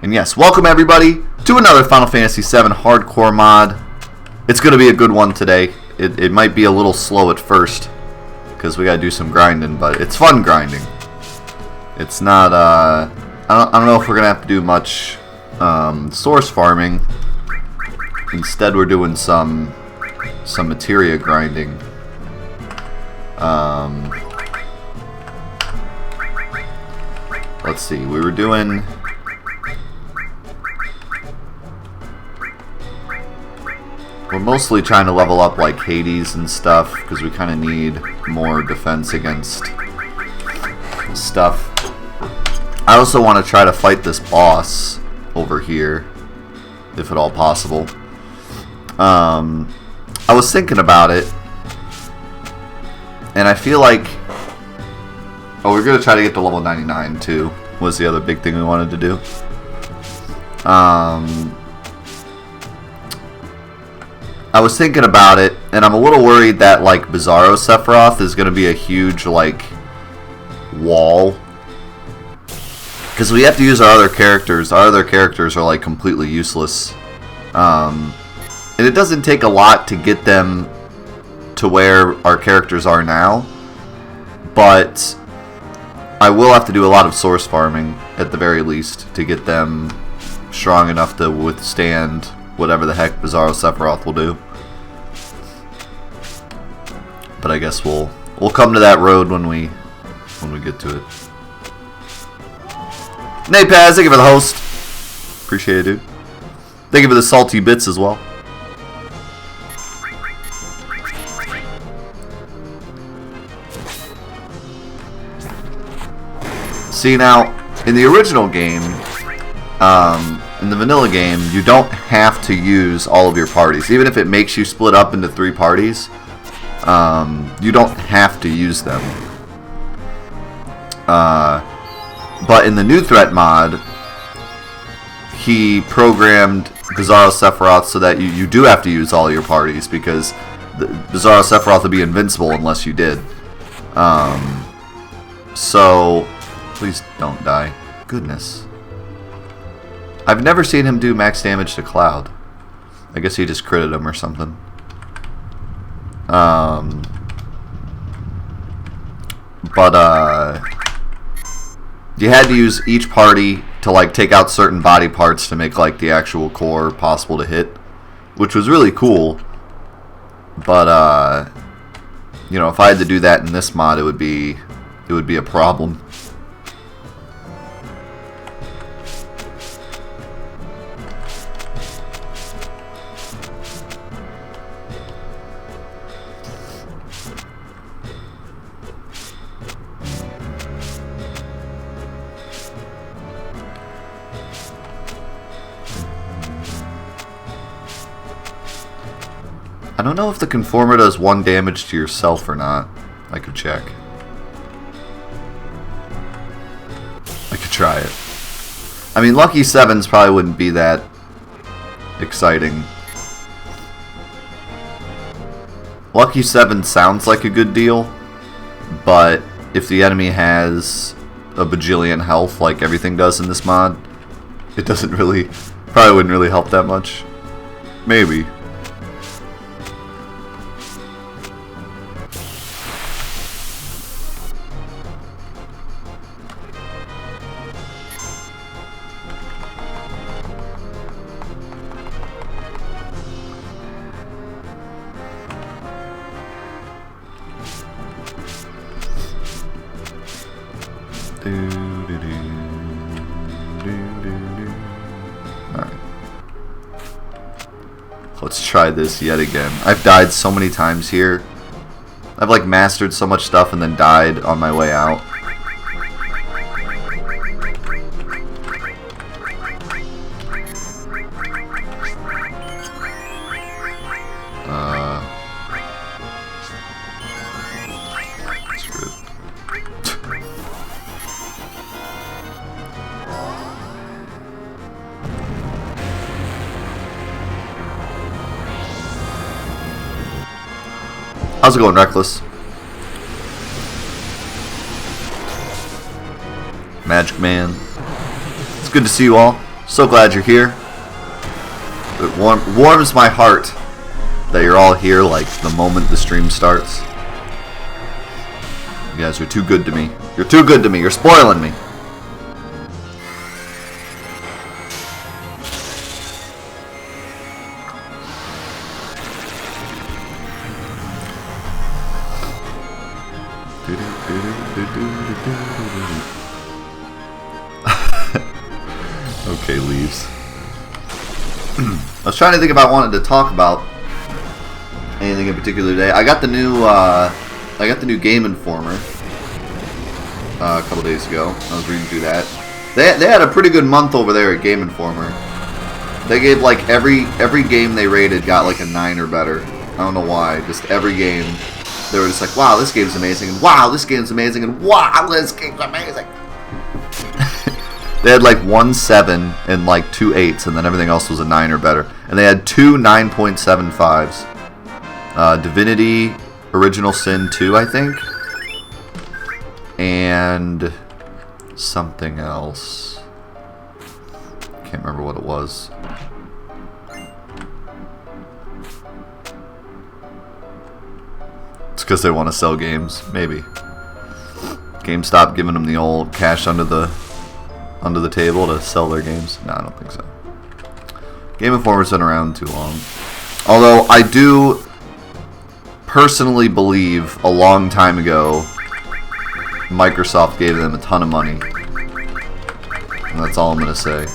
And yes, welcome everybody to another Final Fantasy VII Hardcore mod. It's going to be a good one today. It might be a little slow at first, because we got to do some grinding, but it's fun grinding. It's not, I don't know if we're going to have to do much source farming. Instead, we're doing some materia grinding. Let's see, we were doing... We're mostly trying to level up like Hades and stuff, because we kind of need more defense against stuff. I also want to try to fight this boss over here, if at all possible. I was thinking about it, and I feel like... Oh, we're going to try to get to level 99 too, was the other big thing we wanted to do. I was thinking about it, and I'm a little worried that, like, Bizarro Sephiroth is going to be a huge, like, wall. Because we have to use our other characters. Our other characters are, like, completely useless. And it doesn't take a lot to get them to where our characters are now. But I will have to do a lot of source farming, at the very least, to get them strong enough to withstand whatever the heck Bizarro Sephiroth will do. But I guess we'll come to that road when we get to it. Napaz, thank you for the host. Appreciate it, dude. Thank you for the salty bits as well. See, now, in the original game, in the vanilla game, you don't have to use all of your parties. Even if it makes you split up into 3 parties, you don't have to use them. But in the new threat mod, he programmed Bizarro Sephiroth so that you do have to use all of your parties, because Bizarro Sephiroth would be invincible unless you did. So, please don't die. Goodness. I've never seen him do max damage to Cloud. I guess he just critted him or something. You had to use each party to, like, take out certain body parts to make, like, the actual core possible to hit, which was really cool. But you know, if I had to do that in this mod, it would be a problem. I don't know if the Conformer does 1 damage to yourself or not. I could check. I could try it. I mean, Lucky 7s probably wouldn't be that exciting. Lucky 7 sounds like a good deal, but if the enemy has a bajillion health like everything does in this mod, it doesn't really... probably wouldn't really help that much. Maybe. Alright. Let's try this yet again. I've died so many times here. I've, like, mastered so much stuff and then died on my way out. Screw it. How's it going, Reckless? Magic Man. It's good to see you all. So glad you're here. It warms my heart that you're all here like the moment the stream starts. You guys are too good to me. You're too good to me. You're spoiling me. Okay, leaves. I was trying to think about wanting to talk about anything in particular today. I got the new Game Informer a couple days ago. I was reading through that. They had a pretty good month over there at Game Informer. They gave like every game they rated got like a 9 or better. I don't know why. Just every game, they were just like, wow, this game's amazing, and wow, this game's amazing, and wow, this game's amazing. They had like 1 7 and like 2 8s, and then everything else was a 9 or better. And they had 2 9.75s. Divinity Original Sin 2, I think. And something else. Can't remember what it was. It's because they want to sell games, maybe. GameStop giving them the old cash under the table to sell their games? No, I don't think so. Game Informer's been around too long. Although I do personally believe a long time ago Microsoft gave them a ton of money. And that's all I'm going to say.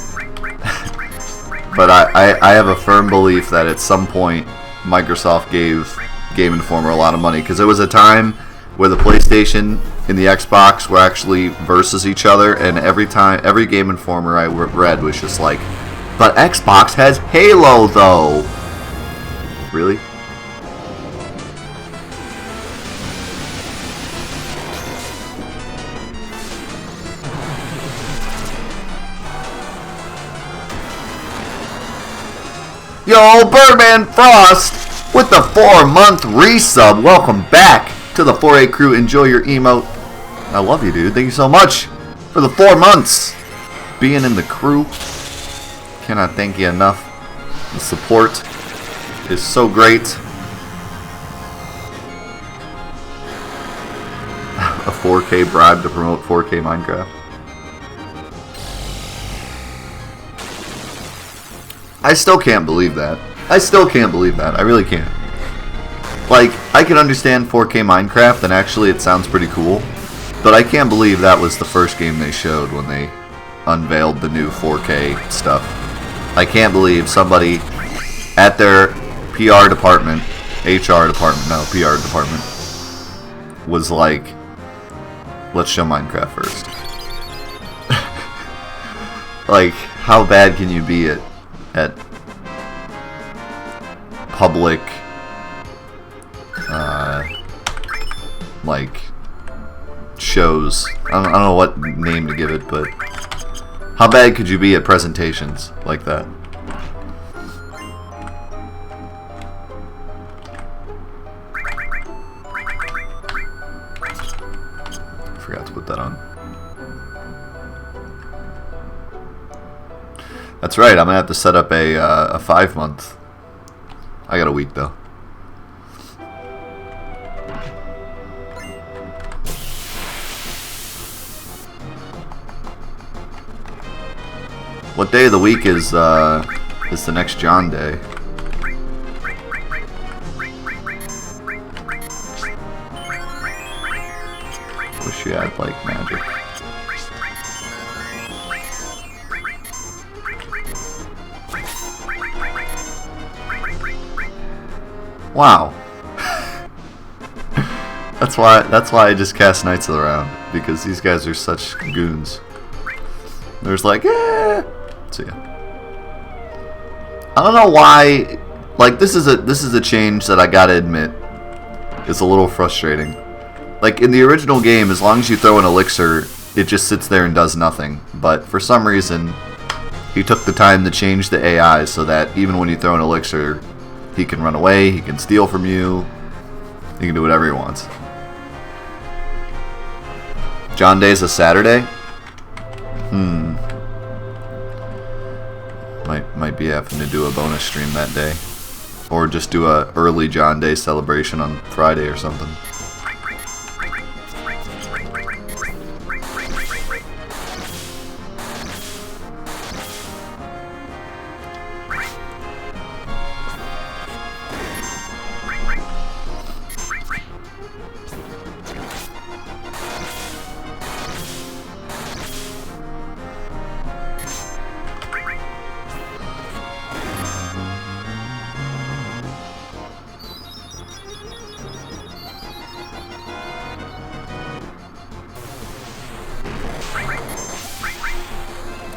But I have a firm belief that at some point Microsoft gave Game Informer a lot of money, because there was a time where the PlayStation and the Xbox were actually versus each other, and every Game Informer I read was just like, but Xbox has Halo though. Really? Yo, Birdman Frost with the 4-month resub. Welcome back to the 4A crew. Enjoy your emote. I love you, dude. Thank you so much for the 4 months being in the crew. Cannot thank you enough. The support is so great. A 4K bribe to promote 4K Minecraft. I still can't believe that. I really can't. Like, I can understand 4K Minecraft, and actually it sounds pretty cool, but I can't believe that was the first game they showed when they unveiled the new 4K stuff. I can't believe somebody at their PR department, PR department, was like, let's show Minecraft first. Like, how bad can you be at public like shows? I don't know what name to give it, but how bad could you be at presentations like that? I forgot to put that on. That's right, I'm gonna have to set up a 5-month. I got a week though. What day of the week is the next John Day? Wish you had like magic. Wow. That's why I just cast Knights of the Round, because these guys are such goons. There's like, eh. So yeah. I don't know why. Like, this is a change that I gotta admit is a little frustrating. Like, in the original game, as long as you throw an elixir, it just sits there and does nothing. But for some reason, he took the time to change the AI so that even when you throw an elixir, he can run away, he can steal from you, he can do whatever he wants. John Day's a Saturday? Might be having to do a bonus stream that day. Or just do a early John Day celebration on Friday or something.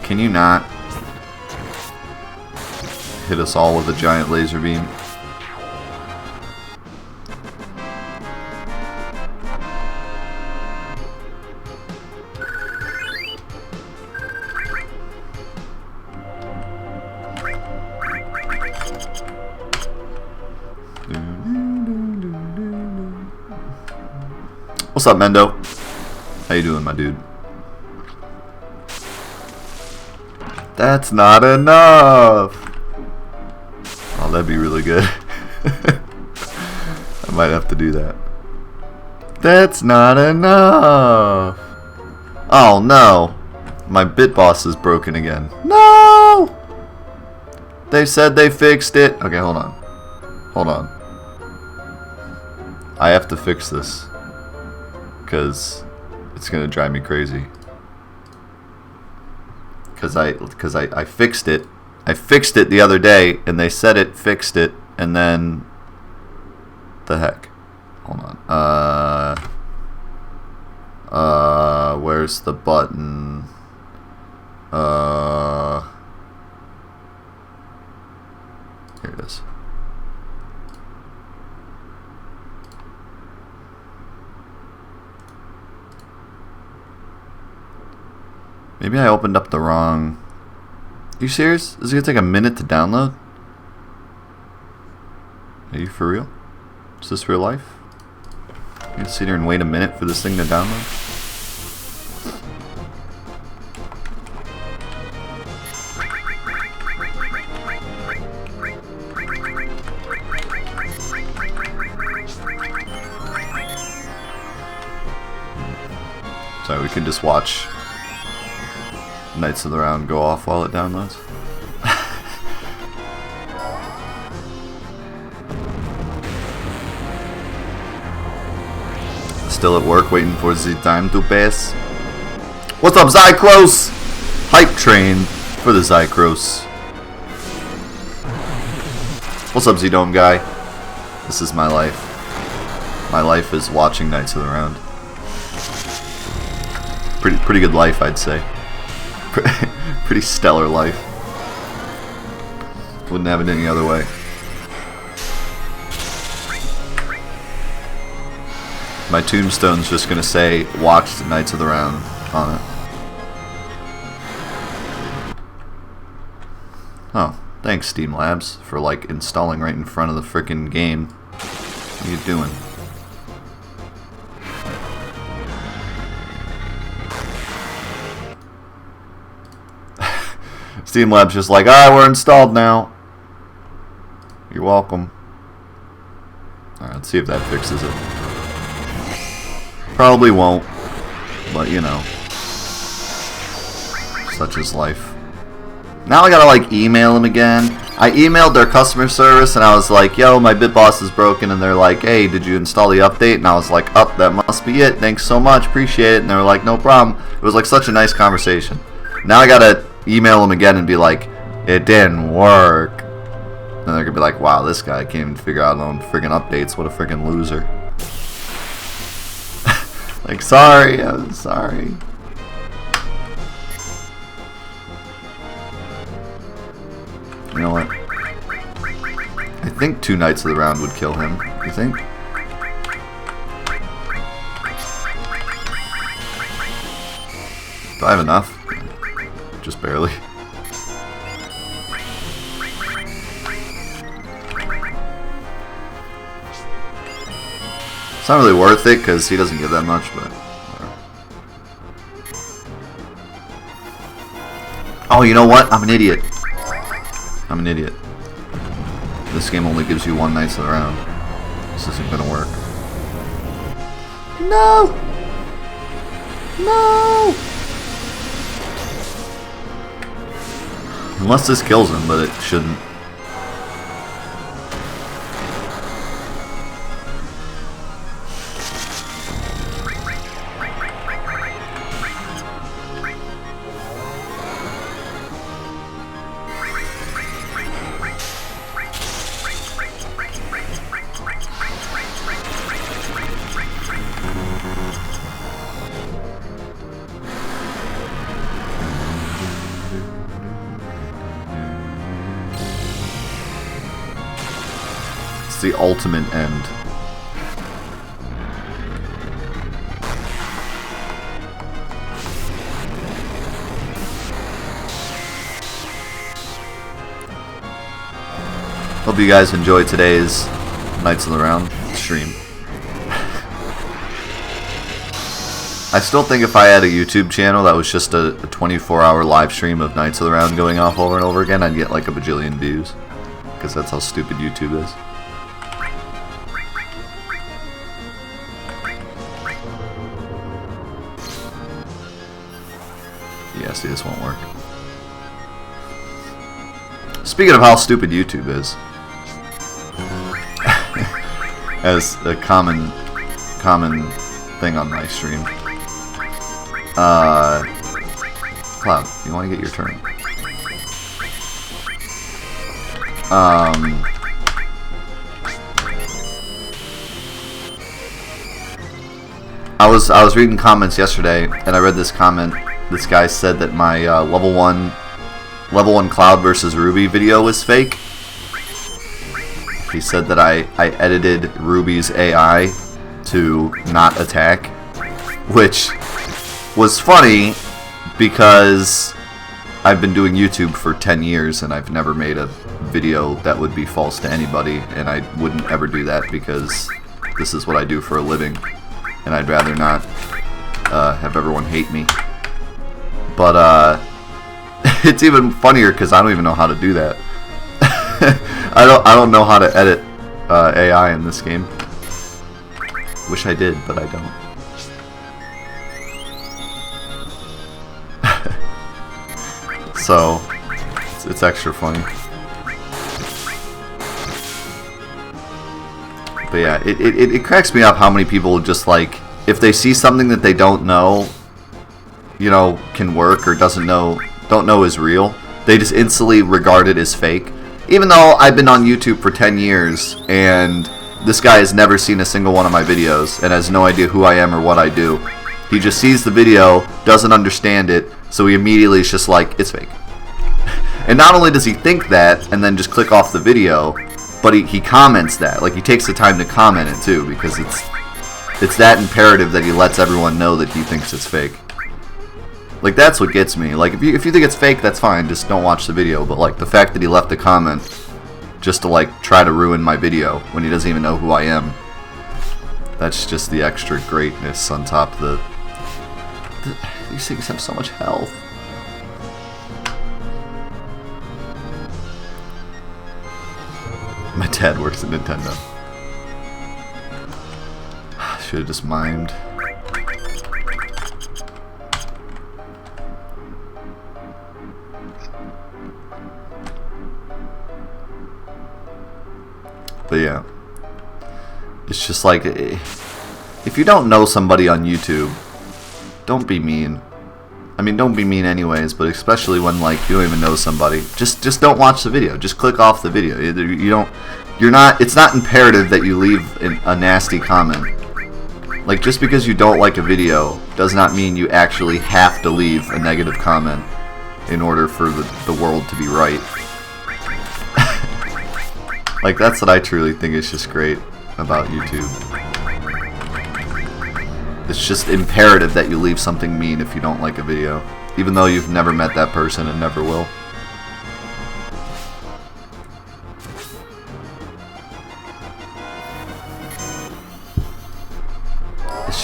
Can you not hit us all with a giant laser beam? What's up, Mendo? How you doing, my dude? That's not enough! Oh, that'd be really good. I might have to do that. That's not enough! Oh no! My bit boss is broken again. No! They said they fixed it. Okay, hold on. Hold on. I have to fix this. Because it's gonna drive me crazy. Because I fixed it. I fixed it the other day, and they said it fixed it, and then the heck? Hold on. Where's the button? Here it is. Maybe I opened up the wrong... Are you serious? Is it gonna take a minute to download? Are you for real? Is this real life? You gonna sit here and wait a minute for this thing to download? So we can just watch Knights of the Round go off while it downloads. Still at work waiting for the time to pass. What's up, Zycros? Hype train for the Zycros. What's up, Z-Dome guy? This is my life. My life is watching Knights of the Round. Pretty good life, I'd say. Pretty stellar life. Wouldn't have it any other way. My tombstone's just gonna say, watched Knights of the Round on it. Oh, thanks Steam Labs for like installing right in front of the frickin' game. What are you doing? Steam Labs just like, ah, we're installed now. You're welcome. Alright, let's see if that fixes it. Probably won't, but you know. Such is life. Now I gotta like email them again. I emailed their customer service and I was like, yo, my BitBoss is broken, and they're like, hey, did you install the update? And I was like, oh, that must be it. Thanks so much, appreciate it. And they were like, no problem. It was like such a nice conversation. Now I gotta email them again and be like, it didn't work. And they're gonna be like, wow, this guy can't even figure out his own friggin' updates. What a friggin' loser. Like, sorry, I'm sorry. You know what? I think 2 Knights of the Round would kill him. You think? Do I have enough? Just barely. It's not really worth it because he doesn't give that much, but whatever. Oh, you know what? I'm an idiot. I'm an idiot. This game only gives you 1 Knights of the Round. This isn't gonna work. No! No! Unless this kills him, but it shouldn't. The ultimate end. Hope you guys enjoyed today's Knights of the Round stream. I still think if I had a YouTube channel that was just a 24-hour live stream of Knights of the Round going off over and over again, I'd get like a bajillion views. Because that's how stupid YouTube is. Yeah, see, this won't work. Speaking of how stupid YouTube is, as a common thing on my stream, Cloud, you want to get your turn? I was reading comments yesterday, and I read this comment. This guy said that my level 1 Cloud versus Ruby video was fake. He said that I edited Ruby's AI to not attack, which was funny because I've been doing YouTube for 10 years and I've never made a video that would be false to anybody, and I wouldn't ever do that because this is what I do for a living, and I'd rather not have everyone hate me. But it's even funnier because I don't even know how to do that. I don't know how to edit AI in this game. Wish I did, but I don't. So it's extra funny. But yeah, it cracks me up how many people just like, if they see something that they don't know, you know, can work or don't know is real, they just instantly regard it as fake. Even though I've been on YouTube for 10 years and this guy has never seen a single one of my videos and has no idea who I am or what I do. He just sees the video, doesn't understand it, so he immediately is just like, it's fake. And not only does he think that and then just click off the video, but he comments that. Like, he takes the time to comment it too, because it's that imperative that he lets everyone know that he thinks it's fake. Like, that's what gets me. Like, if you think it's fake, that's fine, just don't watch the video. But like, the fact that he left a comment just to like try to ruin my video when he doesn't even know who I am, that's just the extra greatness on top of these things have so much health. My dad works at Nintendo. Should have just mimed. But yeah, it's just like, if you don't know somebody on YouTube, don't be mean. I mean, don't be mean anyways, but especially when like you don't even know somebody, just don't watch the video. Just click off the video. It's not imperative that you leave a nasty comment. Like, just because you don't like a video does not mean you actually have to leave a negative comment in order for the world to be right. Like, that's what I truly think is just great about YouTube. It's just imperative that you leave something mean if you don't like a video, even though you've never met that person and never will. It's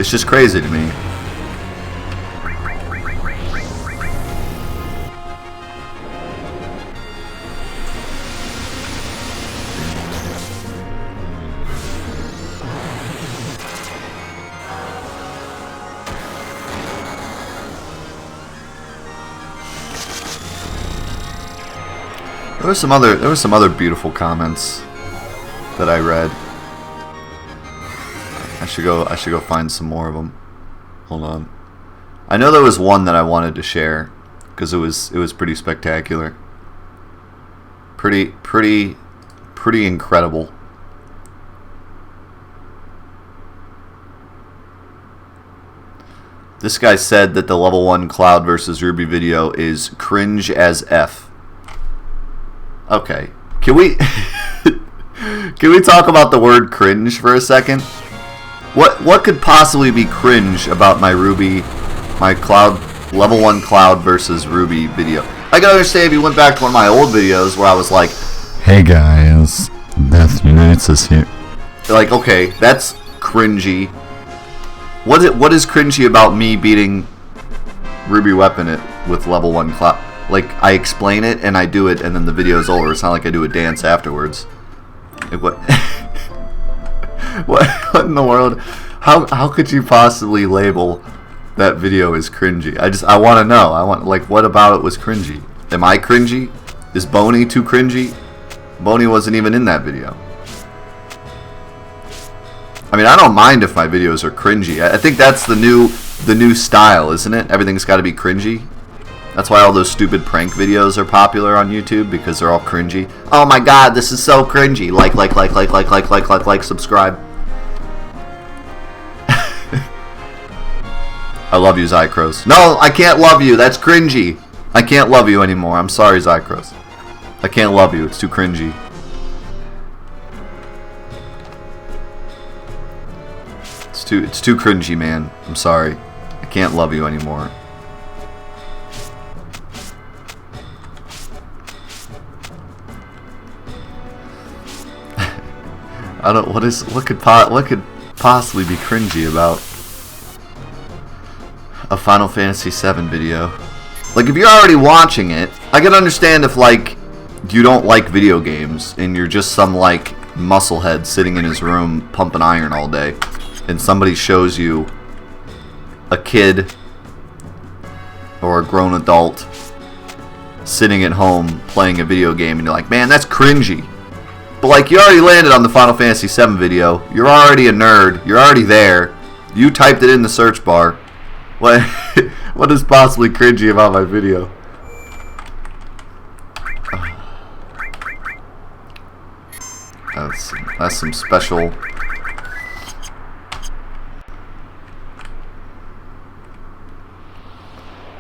just crazy to me. There were some other beautiful comments that I read. I should go find some more of them. Hold on. I know there was one that I wanted to share because it was pretty spectacular. Pretty incredible. This guy said that the level 1 Cloud versus Ruby video is cringe as F. Okay. Can we can we talk about the word cringe for a second? What could possibly be cringe about my Cloud level 1 Cloud versus Ruby video? I can understand if you went back to one of my old videos where I was like, "Hey guys, Death Unites is here." Like, okay, that's cringy. What is cringy about me beating Ruby Weapon with level 1 Cloud? Like, I explain it and I do it and then the video is over. It's not like I do a dance afterwards. Like, what? what in the world? How could you possibly label that video as cringy? I want to know. Like, what about it was cringy? Am I cringy? Is Boney too cringy? Boney wasn't even in that video. I mean, I don't mind if my videos are cringy. I think that's the new style, isn't it? Everything's got to be cringy. That's why all those stupid prank videos are popular on YouTube, because they're all cringy. Oh my god, this is so cringy. Like, subscribe. I love you, Zycros. No, I can't love you. That's cringy. I can't love you anymore. I'm sorry, Zycros. I can't love you. It's too cringy. It's too cringy, man. I'm sorry. I can't love you anymore. I don't. What could possibly be cringy about a Final Fantasy VII video? Like, if you're already watching it, I can understand if, like, you don't like video games and you're just some, like, musclehead sitting in his room pumping iron all day, and somebody shows you a kid or a grown adult sitting at home playing a video game, and you're like, man, that's cringy. But, like, you already landed on the Final Fantasy VII video. You're already a nerd. You're already there. You typed it in the search bar. What is possibly cringy about my video? That's some special.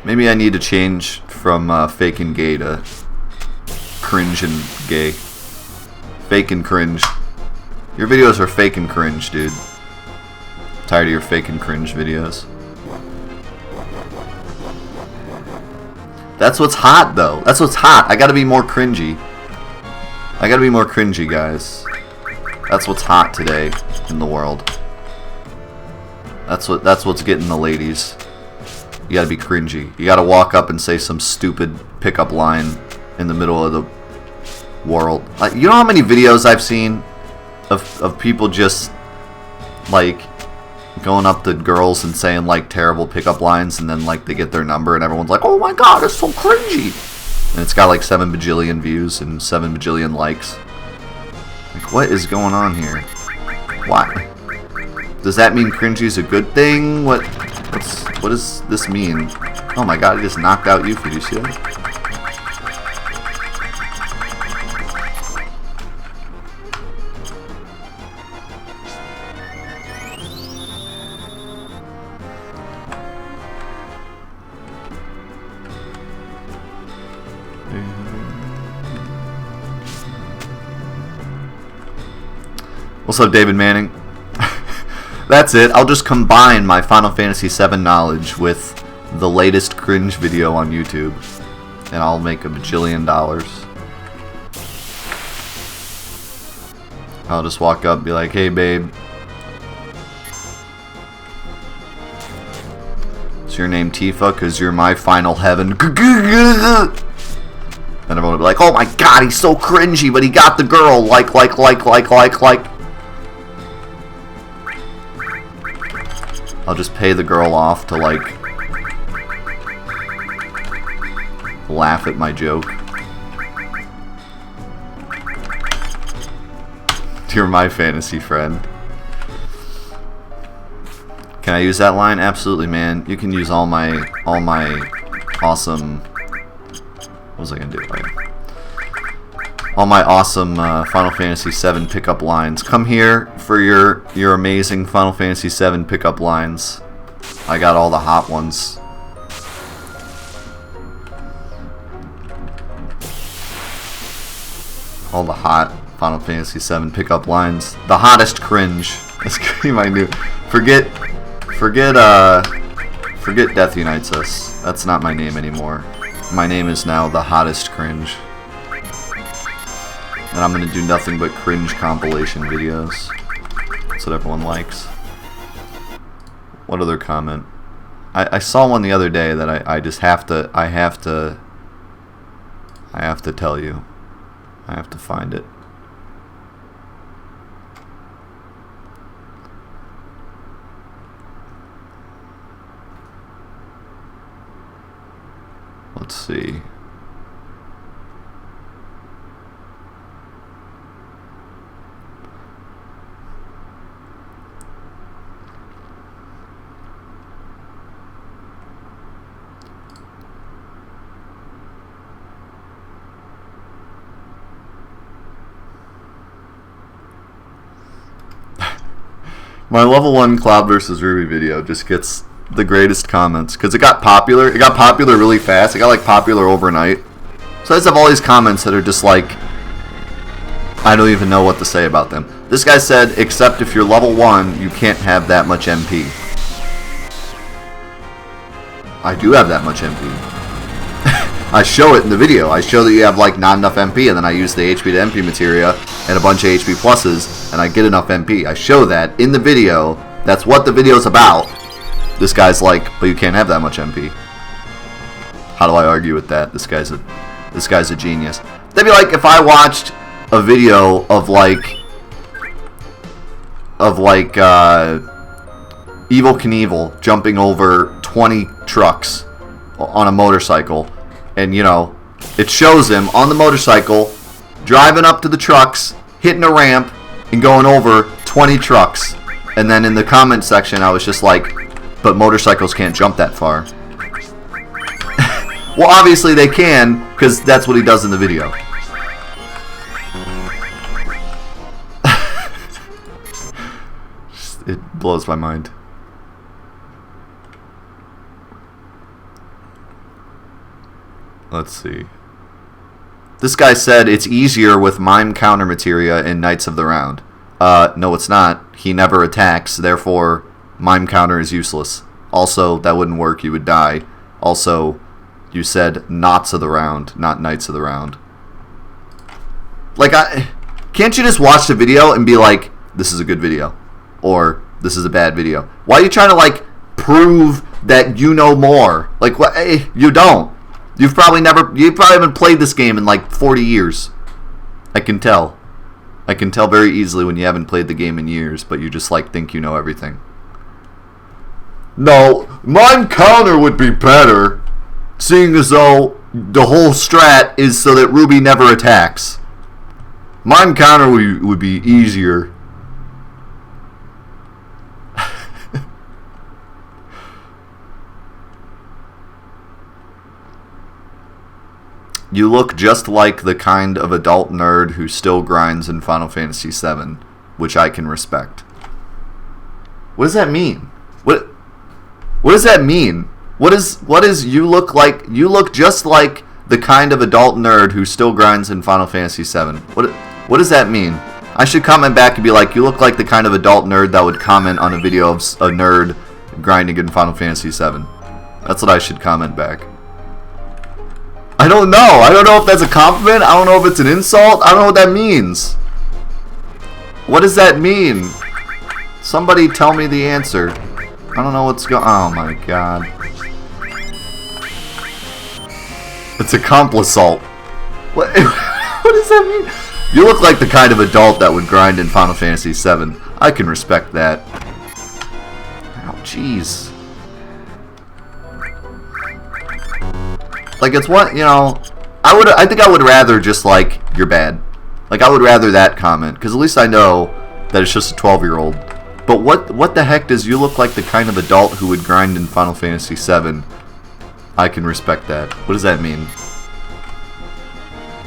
Maybe I need to change from fake and gay to cringe and gay. Fake and cringe. Your videos are fake and cringe, dude. I'm tired of your fake and cringe videos. That's what's hot, though. That's what's hot. I gotta be more cringy. I gotta be more cringy, guys. That's what's hot today in the world. That's what's getting the ladies. You gotta be cringy. You gotta walk up and say some stupid pickup line in the middle of the world. Like, you know how many videos I've seen of people just, like, going up to girls and saying, like, terrible pickup lines, and then, like, they get their number and everyone's like, oh my god, it's so cringy. And it's got like 7 bajillion views and 7 bajillion likes. Like, what is going on here? Why? Does that mean cringy is a good thing? What does this mean? Oh my god, he just knocked out you. Did you see that? What's up, David Manning? That's it. I'll just combine my Final Fantasy VII knowledge with the latest cringe video on YouTube, and I'll make $1 bajillion. I'll just walk up and be like, hey, babe. Is your name Tifa? Because you're my final heaven. And everyone will be like, oh my god, he's so cringy, but he got the girl. Like. I'll just pay the girl off to, like, laugh at my joke. You're my fantasy friend. Can I use that line? Absolutely, man. You can use all my awesome. What was I gonna do? All my awesome Final Fantasy VII pickup lines. Come here for your amazing Final Fantasy VII pickup lines. I got all the hot ones. All the hot Final Fantasy VII pickup lines. The hottest cringe. That's gonna be my new. Forget Death Unites Us. That's not my name anymore. My name is now the hottest cringe. And I'm gonna do nothing but cringe compilation videos. That's what everyone likes. What other comment? I saw one the other day that I just have to tell you. I have to find it. Let's see. My level 1 Cloud vs. Ruby video just gets the greatest comments because it got popular. It got popular really fast. It got like popular overnight. So I just have all these comments that are just like, I don't even know what to say about them. This guy said, except if you're level 1, you can't have that much MP. I do have that much MP. I show it in the video. I show that you have like not enough MP, and then I use the HP to MP materia and a bunch of HP pluses, and I get enough MP. I show that in the video. That's what the video's about. This guy's like, but you can't have that much MP. How do I argue with that? This guy's a genius. That'd be like if I watched a video of like Evel Knievel jumping over 20 trucks on a motorcycle, and you know, it shows him on the motorcycle driving up to the trucks, hitting a ramp, and going over 20 trucks. And then in the comment section, I was just like, but motorcycles can't jump that far. Well, obviously they can, because that's what he does in the video. It blows my mind. Let's see. This guy said it's easier with mime counter materia in Knights of the Round. No, it's not. He never attacks, therefore mime counter is useless. Also, that wouldn't work. You would die. Also, you said Knots of the Round, not Knights of the Round. Like, can't you just watch the video and be like, this is a good video, or this is a bad video? Why are you trying to like prove that you know more? Like, what? Hey, you don't. You probably haven't played this game in like 40 years. I can tell. I can tell very easily when you haven't played the game in years, but you just like think you know everything. No, mime counter would be better, seeing as though the whole strat is so that Ruby never attacks. Mime counter would be easier. You look just like the kind of adult nerd who still grinds in Final Fantasy VII, which I can respect. What does that mean? What does that mean? What is you look like? You look just like the kind of adult nerd who still grinds in Final Fantasy VII. What does that mean? I should comment back and be like, you look like the kind of adult nerd that would comment on a video of a nerd grinding in Final Fantasy VII. That's what I should comment back. I don't know. I don't know if that's a compliment. I don't know if it's an insult. I don't know what that means. What does that mean? Somebody tell me the answer. I don't know what's going on. Oh my god. It's a complisalt. What? What does that mean? You look like the kind of adult that would grind in Final Fantasy VII. I can respect that. Oh, jeez. Like, it's what, you know, I think I would rather just, like, you're bad. Like, I would rather that comment, because at least I know that it's just a 12-year-old. But what the heck does "you look like the kind of adult who would grind in Final Fantasy VII"? I can respect that. What does that mean?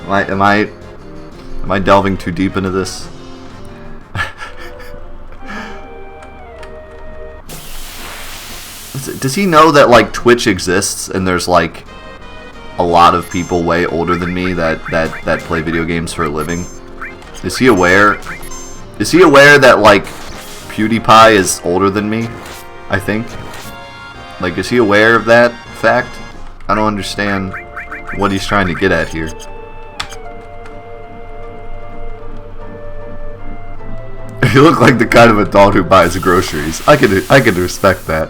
Am I delving too deep into this? Does he know that, like, Twitch exists and there's, like, a lot of people way older than me that play video games for a living? Is he aware? Is he aware that, like, PewDiePie is older than me? I think. Like, is he aware of that fact? I don't understand what he's trying to get at here. You look like the kind of adult who buys groceries. I can respect that.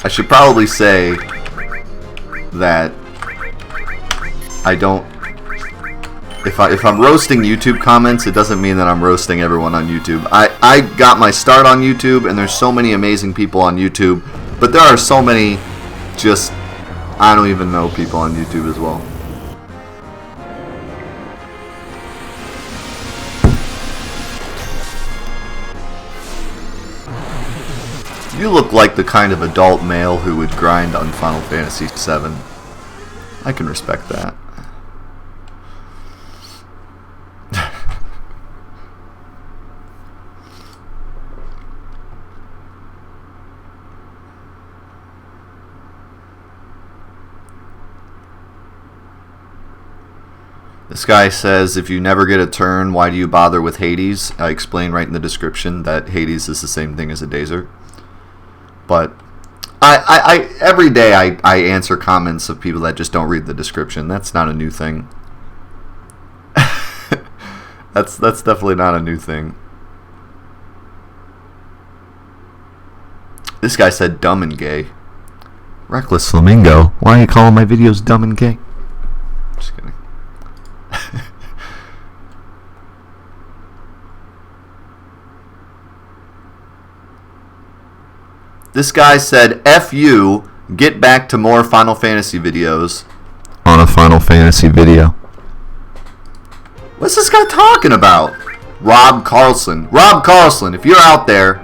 I should probably say that I don't. If I'm roasting YouTube comments, it doesn't mean that I'm roasting everyone on YouTube. I got my start on YouTube, and there's so many amazing people on YouTube, but there are so many just I don't even know people on YouTube as well. You look like the kind of adult male who would grind on Final Fantasy VII. I can respect that. This guy says, if you never get a turn, why do you bother with Hades? I explain right in the description that Hades is the same thing as a Dazer. But I every day I answer comments of people that just don't read the description. That's not a new thing. That's definitely not a new thing. This guy said dumb and gay. Reckless Flamingo. Why are you calling my videos dumb and gay? Just kidding. This guy said, F you, get back to more Final Fantasy videos. On a Final Fantasy video. What's this guy talking about? Rob Carlson. Rob Carlson, if you're out there,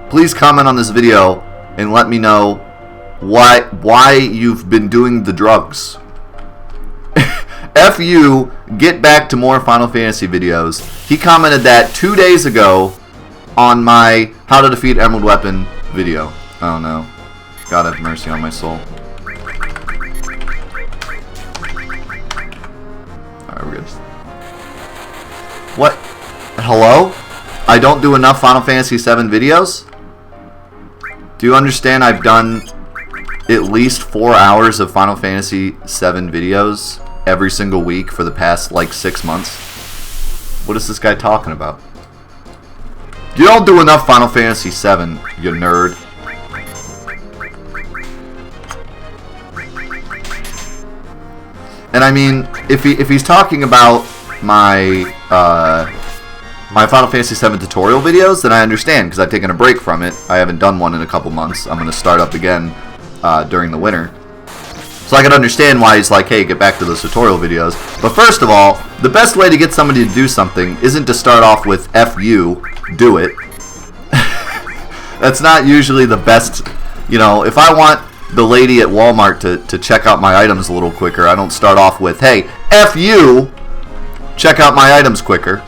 please comment on this video and let me know why you've been doing the drugs. F you, get back to more Final Fantasy videos. He commented that 2 days ago on my How to Defeat Emerald Weapon video. Oh no. God have mercy on my soul. Alright, we're good. What? Hello? I don't do enough Final Fantasy VII videos? Do you understand I've done at least 4 hours of Final Fantasy VII videos every single week for the past, like, 6 months? What is this guy talking about? You don't do enough Final Fantasy VII, you nerd. And I mean, if he's talking about my my Final Fantasy VII tutorial videos, then I understand, because I've taken a break from it. I haven't done one in a couple months. I'm going to start up again during the winter. So I can understand why he's like, hey, get back to those tutorial videos. But first of all, the best way to get somebody to do something isn't to start off with F you, do it. That's not usually the best. You know, if I want the lady at Walmart to check out my items a little quicker, I don't start off with, hey, F you, check out my items quicker.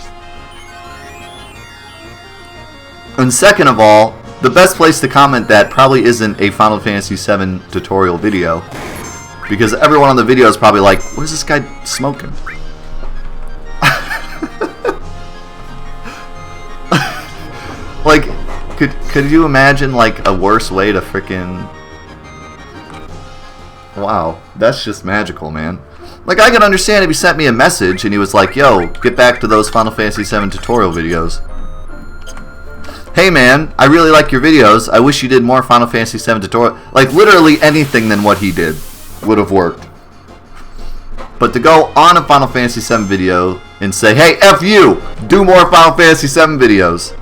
And second of all, the best place to comment that probably isn't a Final Fantasy VII tutorial video, because everyone on the video is probably like, what is this guy smoking? Like, could you imagine, like, a worse way to frickin'... Wow, that's just magical, man. Like, I could understand if he sent me a message and he was like, yo, get back to those Final Fantasy VII tutorial videos. Hey man, I really like your videos. I wish you did more Final Fantasy VII tutorial. Like, literally anything than what he did would have worked. But to go on a Final Fantasy VII video and say, hey, F you, do more Final Fantasy VII videos.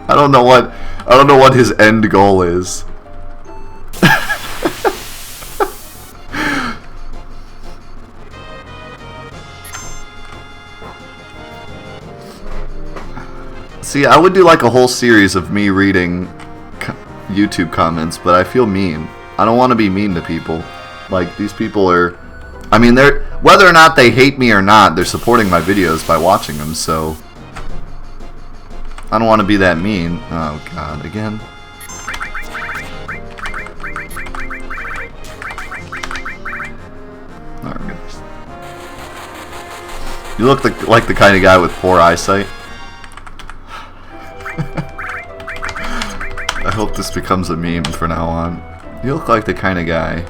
I don't know what his end goal is. See, I would do like a whole series of me reading YouTube comments, but I feel mean. I don't want to be mean to people. Like, these people are... I mean, they're... Whether or not they hate me or not, they're supporting my videos by watching them, so... I don't want to be that mean. Oh, God. Again? Alright. You look like the kind of guy with poor eyesight. I hope this becomes a meme from now on. You look like the kind of guy.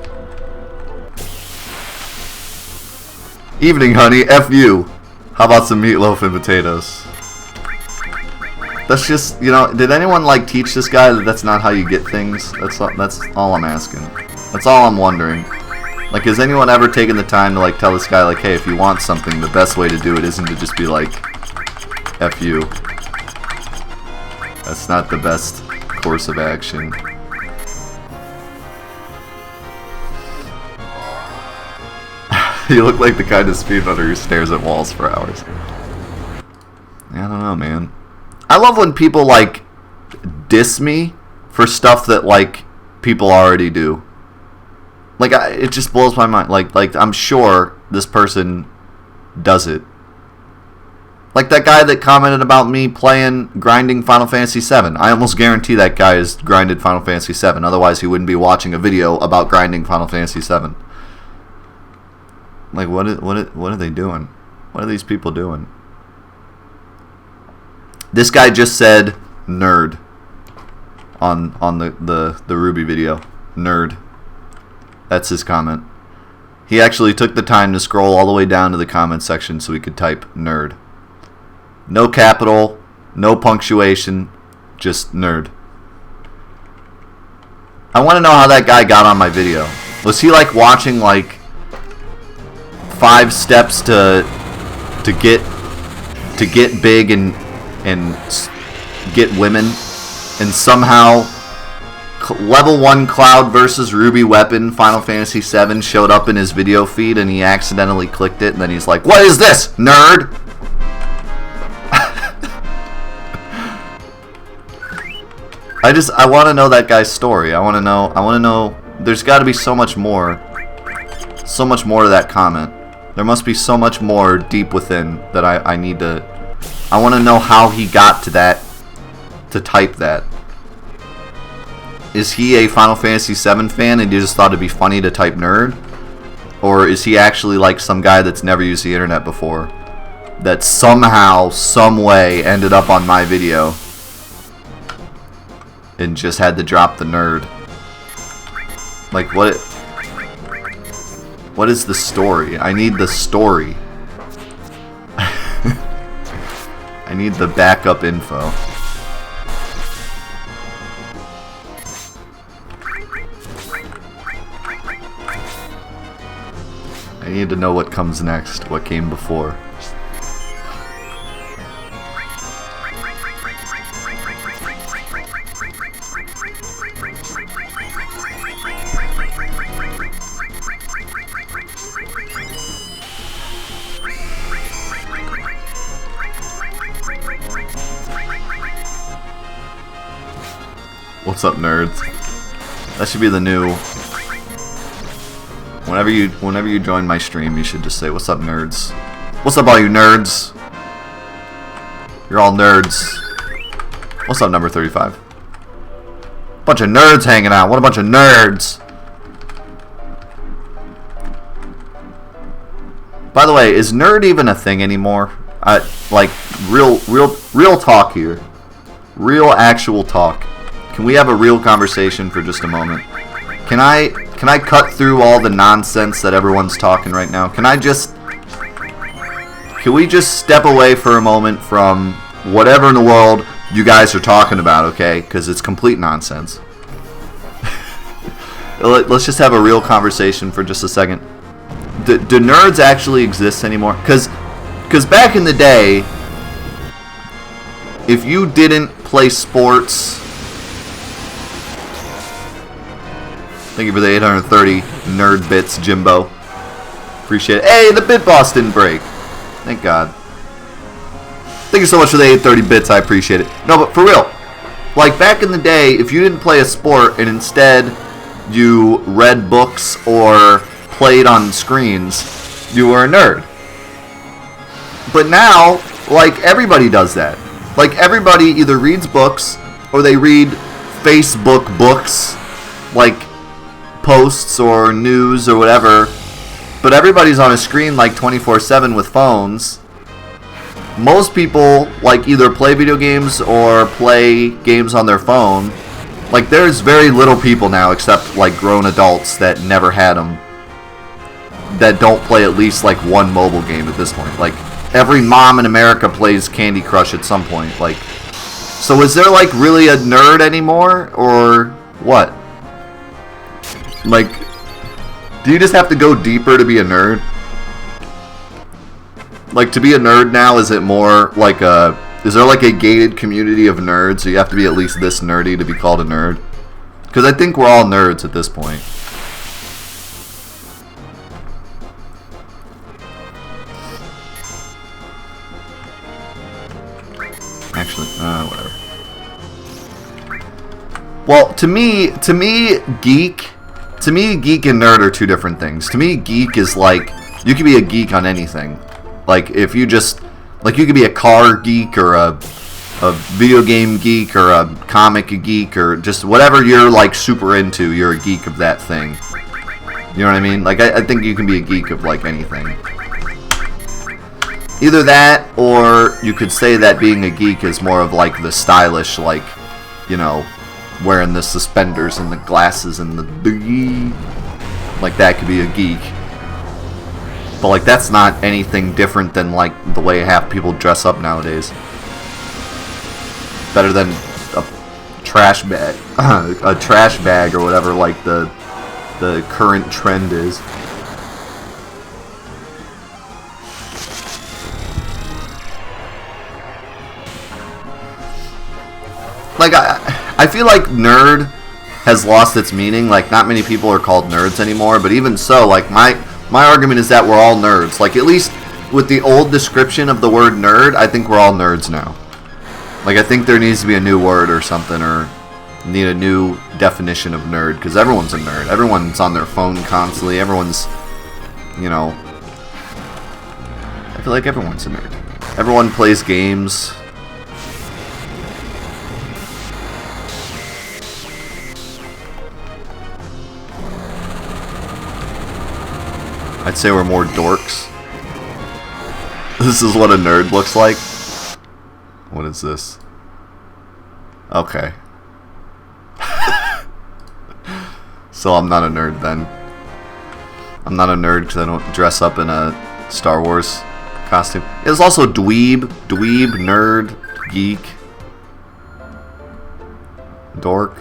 Evening, honey. F you. How about some meatloaf and potatoes? That's just, you know, did anyone like teach this guy that that's not how you get things? That's all I'm asking. That's all I'm wondering. Like, has anyone ever taken the time to like tell this guy like, hey, if you want something, the best way to do it isn't to just be like, F you. That's not the best course of action. You look like the kind of speedrunner who stares at walls for hours. I don't know, man. I love when people like diss me for stuff that like people already do. Like, it just blows my mind. Like I'm sure this person does it. Like that guy that commented about me grinding Final Fantasy VII. I almost guarantee that guy has grinded Final Fantasy VII. Otherwise, he wouldn't be watching a video about grinding Final Fantasy VII. Like, what are they doing? What are these people doing? This guy just said nerd on the Ruby video. Nerd. That's his comment. He actually took the time to scroll all the way down to the comment section so he could type nerd. No capital, no punctuation, just nerd. I want to know how that guy got on my video. Was he like watching like 5 steps to get big and get women, and somehow level 1 Cloud versus Ruby weapon Final Fantasy VII showed up in his video feed and he accidentally clicked it, and then he's like, what is this, nerd? I want to know that guy's story. I want to know, there's got to be so much more to that comment. There must be so much more deep within that I need to... I want to know how he got to that, to type that. Is he a Final Fantasy VII fan and you just thought it'd be funny to type nerd? Or is he actually like some guy that's never used the internet before, that somehow, some way ended up on my video and just had to drop the nerd? Like, what is the story? I need the story. I need the backup info. I need to know what comes next, what came before. What's up, nerds? That should be the new... Whenever you join my stream, you should just say, what's up, nerds? What's up, all you nerds? You're all nerds. What's up, number 35? Bunch of nerds hanging out. What a bunch of nerds! By the way, is nerd even a thing anymore? Like, real talk here. Real actual talk. Can we have a real conversation for just a moment? Can I cut through all the nonsense that everyone's talking right now? Can we just step away for a moment from whatever in the world you guys are talking about, okay? Because it's complete nonsense. Let's just have a real conversation for just a second. Do nerds actually exist anymore? Because back in the day, if you didn't play sports... Thank you for the 830 nerd bits, Jimbo. Appreciate it. Hey, the bit boss didn't break. Thank God. Thank you so much for the 830 bits. I appreciate it. No, but for real, like back in the day, if you didn't play a sport and instead you read books or played on screens, you were a nerd. But now, like, everybody does that. Like, everybody either reads books or they read Facebook books, like posts or news or whatever. But everybody's on a screen like 24/7 with phones. Most people like either play video games or play games on their phone. Like there's very little people now except like grown adults that never had them that don't play at least like one mobile game at this point. Like every mom in America plays Candy Crush at some point. Like, so is there like really a nerd anymore or what? Like, do you just have to go deeper to be a nerd? Like, to be a nerd now, is it more like a... Is there like a gated community of nerds, so you have to be at least this nerdy to be called a nerd? Because I think we're all nerds at this point. Actually, whatever. Well, to me, geek and nerd are two different things. To me, geek is like, you can be a geek on anything. Like, if you just, like, you could be a car geek or a video game geek or a comic geek or just whatever you're, like, super into, you're a geek of that thing. You know what I mean? Like, I think you can be a geek of, like, anything. Either that, or you could say that being a geek is more of, like, the stylish, like, you know, wearing the suspenders and the glasses and the... Like, that could be a geek. But, like, that's not anything different than, like, the way half people dress up nowadays. Better than a trash bag. A trash bag or whatever, like, the current trend is. Like, I feel like nerd has lost its meaning. Like, not many people are called nerds anymore. But even so, like, my argument is that we're all nerds. Like, at least with the old description of the word nerd, I think we're all nerds now. Like, I think there needs to be a new word or something, or need a new definition of nerd, because everyone's a nerd. Everyone's on their phone constantly. Everyone's, you know... I feel like everyone's a nerd. Everyone plays games. I'd say we're more dorks. This is what a nerd looks like. What is this? Okay. So I'm not a nerd then. I'm not a nerd because I don't dress up in a Star Wars costume. There's also dweeb, nerd, geek, dork.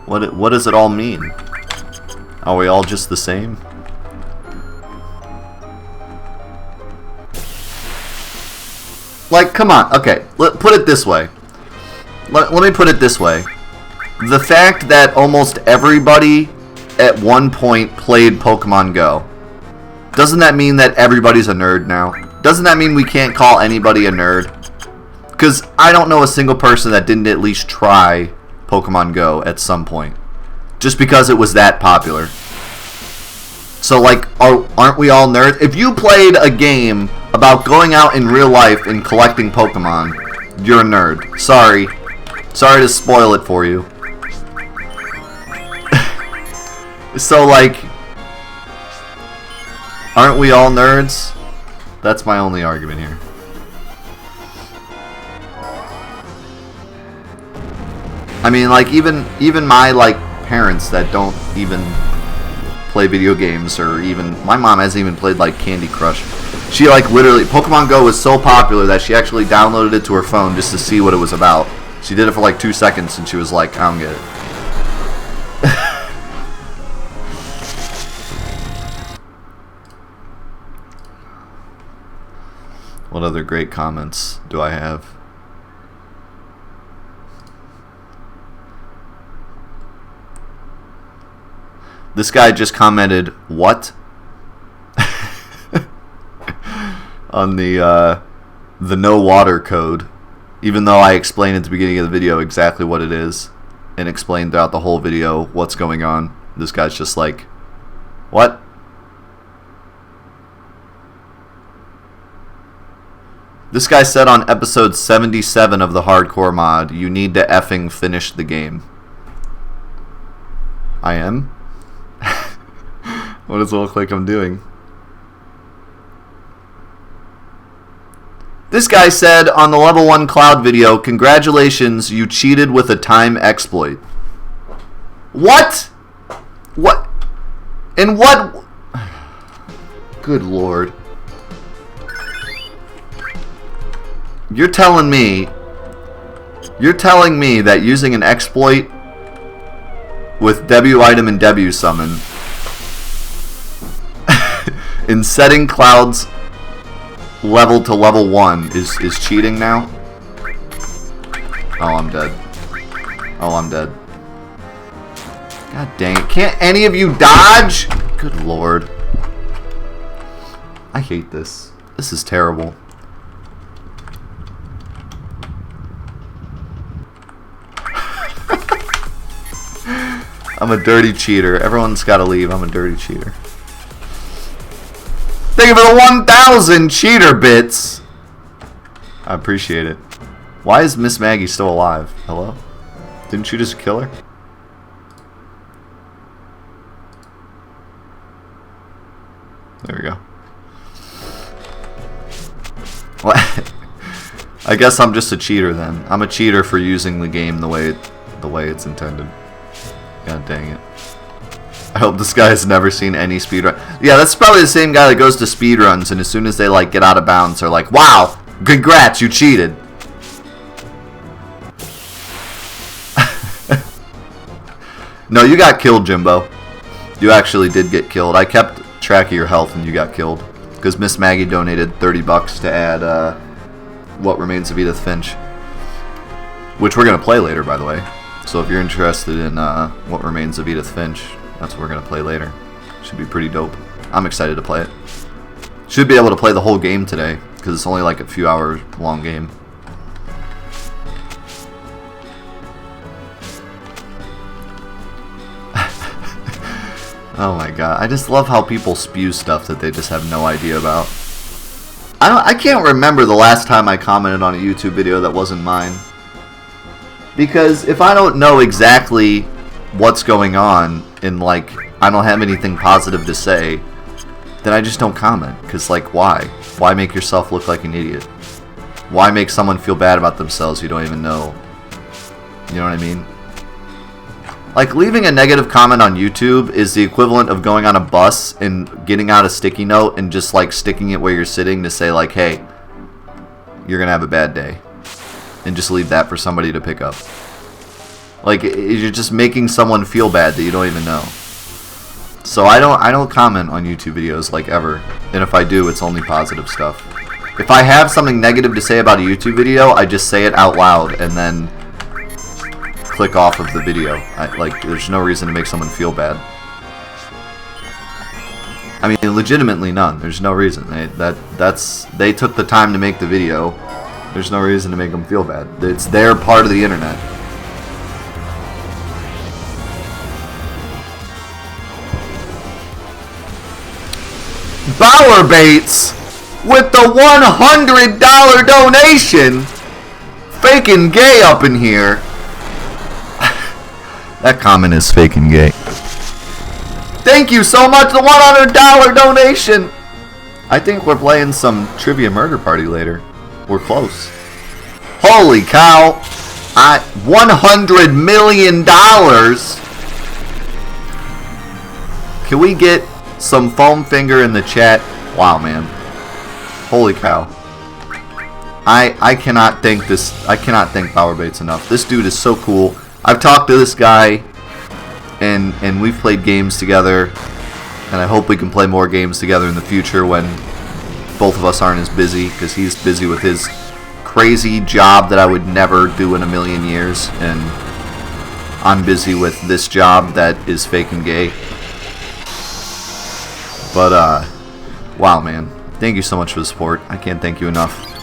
What does it all mean? Are we all just the same? Like, come on. Okay, put it this way. Let me put it this way. The fact that almost everybody at one point played Pokemon Go, doesn't that mean that everybody's a nerd now? Doesn't that mean we can't call anybody a nerd? Because I don't know a single person that didn't at least try Pokemon Go at some point. Just because it was that popular. So, like, aren't we all nerds? If you played a game about going out in real life and collecting Pokemon, you're a nerd. Sorry. Sorry to spoil it for you. So, like, aren't we all nerds? That's my only argument here. I mean, like, even my, like, parents that don't even play video games, or even my mom hasn't even played like Candy Crush. She like literally, Pokemon Go was so popular that she actually downloaded it to her phone just to see what it was about. She did it for like 2 seconds and she was like, I don't get it. What other great comments do I have? This guy just commented, what? On the the no water code, even though I explained at the beginning of the video exactly what it is and explained throughout the whole video what's going on. This guy's just like, what? This guy said on episode 77 of the Hardcore Mod, you need to effing finish the game. I am? What does it look like I'm doing? This guy said on the level 1 cloud video, congratulations, you cheated with a time exploit. What? What? And what? Good lord. You're telling me that using an exploit with W item and W summon in setting clouds level to level 1 is cheating now? Oh, I'm dead. Oh, I'm dead. God dang it. Can't any of you dodge? Good lord. I hate this. This is terrible. I'm a dirty cheater. Everyone's got to leave. I'm a dirty cheater. Thank you for the 1,000 cheater bits. I appreciate it. Why is Miss Maggie still alive? Hello? Didn't you just kill her? There we go. What? I guess I'm just a cheater then. I'm a cheater for using the game the way it's intended. God dang it. I hope this guy has never seen any speedrun. Yeah, that's probably the same guy that goes to speedruns and as soon as they like get out of bounds they're like, wow, congrats, you cheated. No, you got killed, Jimbo. You actually did get killed. I kept track of your health and you got killed. Because Miss Maggie donated $30 to add What Remains of Edith Finch. Which we're going to play later, by the way. So if you're interested in What Remains of Edith Finch, that's what we're going to play later. Should be pretty dope. I'm excited to play it. Should be able to play the whole game today, because it's only like a few hours long game. Oh my god. I just love how people spew stuff that they just have no idea about. I can't remember the last time I commented on a YouTube video that wasn't mine. Because if I don't know exactly what's going on and like I don't have anything positive to say, then I just don't comment. Because like why? Why make yourself look like an idiot? Why make someone feel bad about themselves you don't even know? You know what I mean? Like leaving a negative comment on YouTube is the equivalent of going on a bus and getting out a sticky note and just like sticking it where you're sitting to say like, hey, you're gonna have a bad day. And just leave that for somebody to pick up. Like you're just making someone feel bad that you don't even know. So I don't comment on YouTube videos like ever. And if I do, it's only positive stuff. If I have something negative to say about a YouTube video, I just say it out loud and then click off of the video. Like there's no reason to make someone feel bad. I mean, legitimately none. There's no reason. They took the time to make the video. There's no reason to make them feel bad. It's their part of the internet. Bauer Baits with the $100 donation. Faking gay up in here. That comment is faking gay. Thank you so much, the $100 donation. I think we're playing some Trivia Murder Party later. We're close. Holy cow. $100 million. Can we get some foam finger in the chat? Wow, man. Holy cow. I cannot thank Power Baits enough. This dude is so cool. I've talked to this guy and we've played games together, and I hope we can play more games together in the future when both of us aren't as busy, because he's busy with his crazy job that I would never do in a million years, and I'm busy with this job that is fake and gay. But wow, man, thank you so much for the support. I can't thank you enough.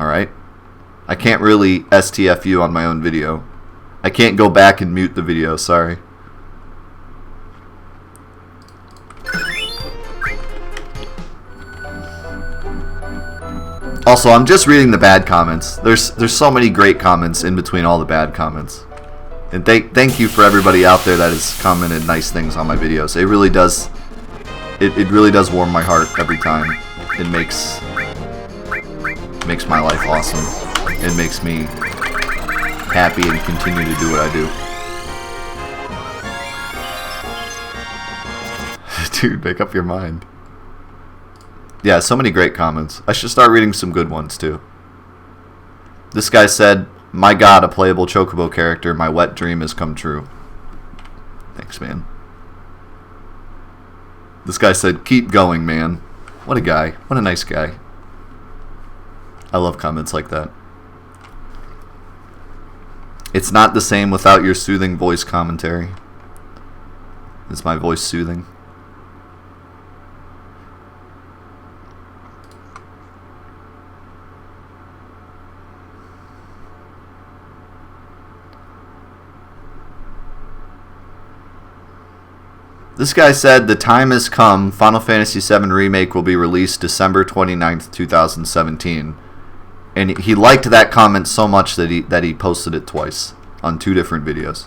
Alright? I can't really STFU on my own video. I can't go back and mute the video, sorry. Also, I'm just reading the bad comments. There's so many great comments in between all the bad comments. And thank you for everybody out there that has commented nice things on my videos. It really does warm my heart every time. It makes my life awesome. It makes me happy and continue to do what I do. Dude, make up your mind. Yeah, so many great comments. I should start reading some good ones, too. This guy said, "My God, a playable Chocobo character. My wet dream has come true." Thanks, man. This guy said, "Keep going, man." What a guy. What a nice guy. I love comments like that. It's not the same without your soothing voice commentary. Is my voice soothing? This guy said, "The time has come. Final Fantasy VII Remake will be released December 29th, 2017. And he liked that comment so much that he posted it twice on 2 different videos.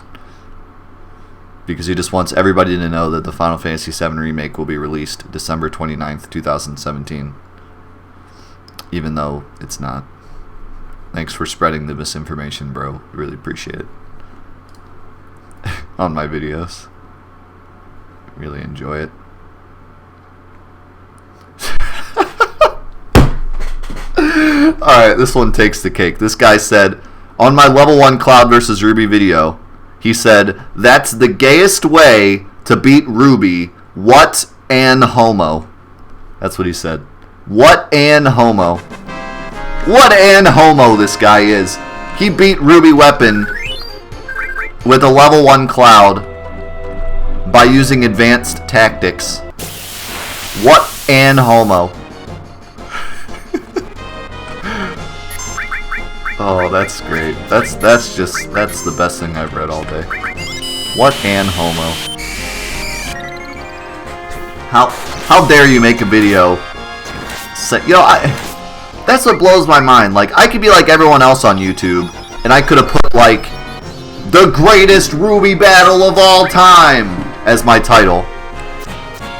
Because he just wants everybody to know that the Final Fantasy VII Remake will be released December 29th, 2017. Even though it's not. Thanks for spreading the misinformation, bro. Really appreciate it. On my videos. Really enjoy it. Alright, this one takes the cake. This guy said, on my level 1 Cloud vs. Ruby video, he said, "That's the gayest way to beat Ruby. What an homo." That's what he said. What an homo. What an homo this guy is. He beat Ruby Weapon with a level 1 Cloud by using advanced tactics. What an homo. Oh, that's great. That's the best thing I've read all day. What an homo. How dare you make a video? That's what blows my mind. Like, I could be like everyone else on YouTube, and I could have put like the greatest Ruby battle of all time as my title,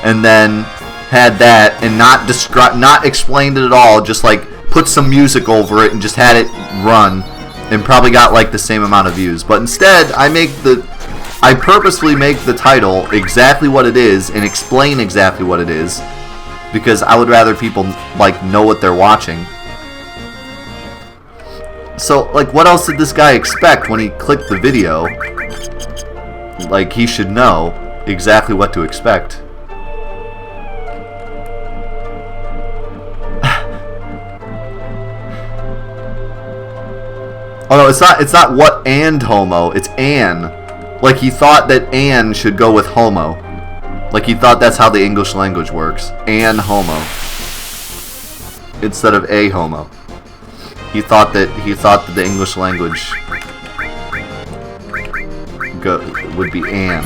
and then had that and not explained it at all. Just like put some music over it and just had it run, and probably got like the same amount of views. But instead, I purposely make the title exactly what it is and explain exactly what it is, because I would rather people like know what they're watching. So, like, what else did this guy expect when he clicked the video? Like, he should know exactly what to expect. Oh no, it's not what and homo, it's an. Like, he thought that and should go with homo. Like, he thought that's how the English language works. An homo. Instead of a homo. He thought that the English language would be an.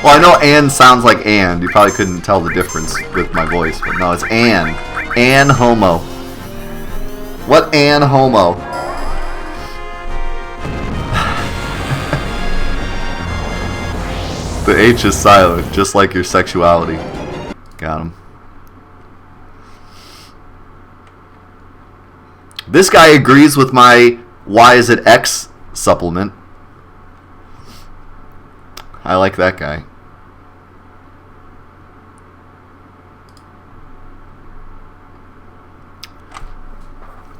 Well, I know and sounds like and. You probably couldn't tell the difference with my voice, but no, it's an. An homo. What an homo? The H is silent, just like your sexuality. Got him. This guy agrees with my why is it X supplement. I like that guy.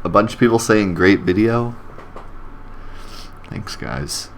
A bunch of people saying great video. Thanks, guys.